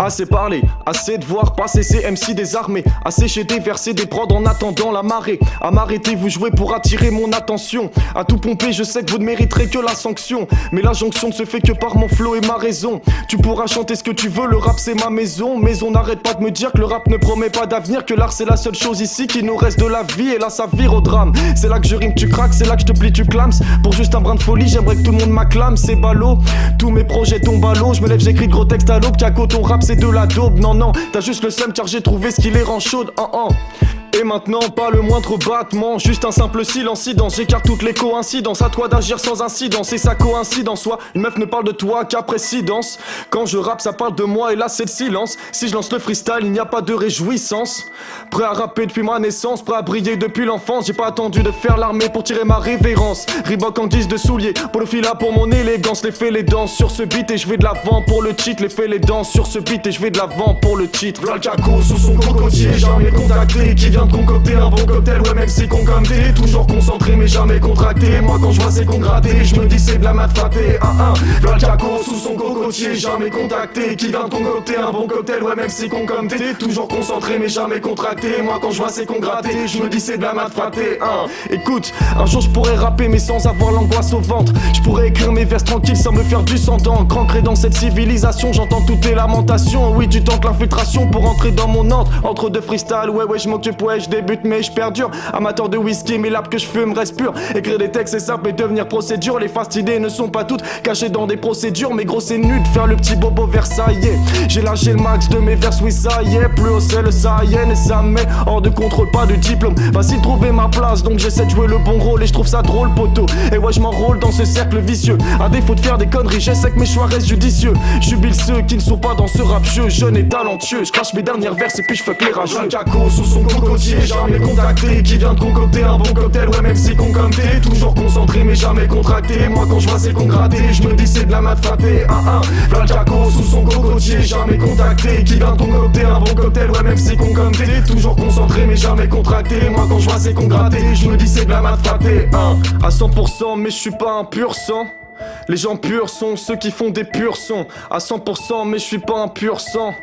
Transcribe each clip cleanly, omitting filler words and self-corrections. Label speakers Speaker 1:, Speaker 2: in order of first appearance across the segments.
Speaker 1: Assez parlé, assez de voir passer ces MC désarmés. Assez j'ai déversé des prods en attendant la marée. À m'arrêter, vous jouez pour attirer mon attention. À tout pomper, je sais que vous ne mériterez que la sanction. Mais la jonction ne se fait que par mon flow et ma raison. Tu pourras chanter ce que tu veux, le rap c'est ma maison. Mais on n'arrête pas de me dire que le rap ne promet pas d'avenir. Que l'art c'est la seule chose ici qui nous reste de la vie. Et là ça vire au drame. C'est là que je rime, tu craques, c'est là que je te plie, tu clames. Pour juste un brin de folie, j'aimerais que tout le monde m'acclame. C'est ballot, tous mes projets tombent à l'eau. Je me lève, j'écris de gros textes à l'aube. Qu'à ton rap c'est de la daube. Non, non, t'as juste le seum car j'ai trouvé ce qui les rend chaudes. Et maintenant, pas le moindre battement, juste un simple silence. J'écarte toutes les coïncidences. À toi d'agir sans incidence, et ça coïncide en soi. Une meuf ne parle de toi qu'après si danse. Quand je rappe, ça parle de moi, et là c'est le silence. Si je lance le freestyle, il n'y a pas de réjouissance. Prêt à rapper depuis ma naissance, prêt à briller depuis l'enfance. J'ai pas attendu de faire l'armée pour tirer ma révérence. Reebok en guise de soulier, pour le fila pour mon élégance. Les faits, les danses sur ce beat, et je vais de l'avant pour le cheat. Les faits, les danses sur ce beat, et je vais de l'avant pour le titre. V'là le caco sous son cocotier, jamais contacté, qui vient de concocter un bon cocktail, ouais même si con comme t'es. Toujours concentré mais jamais contracté. Moi quand je vois c'est con gratté, je me dis c'est de la mat fraté. V'là le caco sous son cocotier, jamais contacté, qui vient de concocter un bon cocktail, ouais même si con comme t'es. Toujours concentré mais jamais contracté. Moi quand je vois c'est con gratté, je me dis c'est de la mat fraté. Écoute, un jour je pourrais rapper mais sans avoir l'angoisse au ventre. Je pourrais écrire mes vers tranquilles sans me faire du sang d'encre. Ancré dans cette civilisation, j'entends toutes les lamentations. Oui tu tentes l'infiltration pour entrer dans mon ordre. Entre deux freestyle, ouais je m'occupe, ouais je débute mais je perdure. Amateur de whisky, mais l'herbe que je fume reste pure. Écrire des textes c'est simple et devenir procédure. Les fastes idées ne sont pas toutes cachées dans des procédures. Mais gros c'est nul de faire le petit bobo versaillais. J'ai lâché le max de mes vers, oui ça y est. Plus haut c'est le saïen et ça met hors de contrôle, pas de diplôme. Facile de trouver ma place, donc j'essaie de jouer le bon rôle. Et je trouve ça drôle poteau. Et ouais je m'enrôle dans ce cercle vicieux. À défaut de faire des conneries, j'essaie que mes choix restent judicieux. Jubile ceux qui ne sont pas dans ce rap jeu. Jeune et talentueux, je crache mes dernières verses et puis je fuck les rageux. Un caco sous son cocotier, jamais contacté, qui vient de concocter un bon cocktail, ouais même si con comme t'es. Toujours concentré mais jamais contracté. Moi quand je vois c'est con gratté, je me dis c'est de la mat fraté. V'là le caco sous son cocotier, jamais contacté, qui vient de concocter un bon cocktail, ouais même si con comme t'es. Toujours concentré mais jamais contracté. Moi quand je vois c'est con gratté, je me dis c'est de la mat fraté. À 100% mais je suis pas un pur sang. Les gens purs sont ceux qui font des purs sons. À 100% mais je suis pas un pur sang.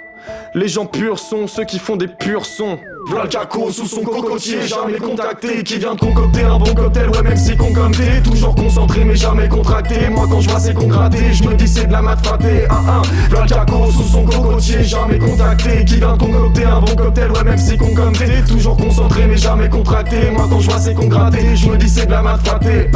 Speaker 1: Les gens purs sont ceux qui font des purs sons. V'là le caco sous son cocotier, jamais contacté, qui vient de concocter un bon cocktail, ouais même si con comme t'es. Toujours concentré mais jamais contracté. Moi quand je vois c'est con gratté, je me dis c'est de la mat fraté. V'là le caco sous son cocotier, jamais contacté, qui vient de concocter un bon cocktail, ouais même si con comme t'es. Toujours concentré mais jamais contracté. Moi quand je vois c'est con gratté, je me dis c'est de la mat fraté.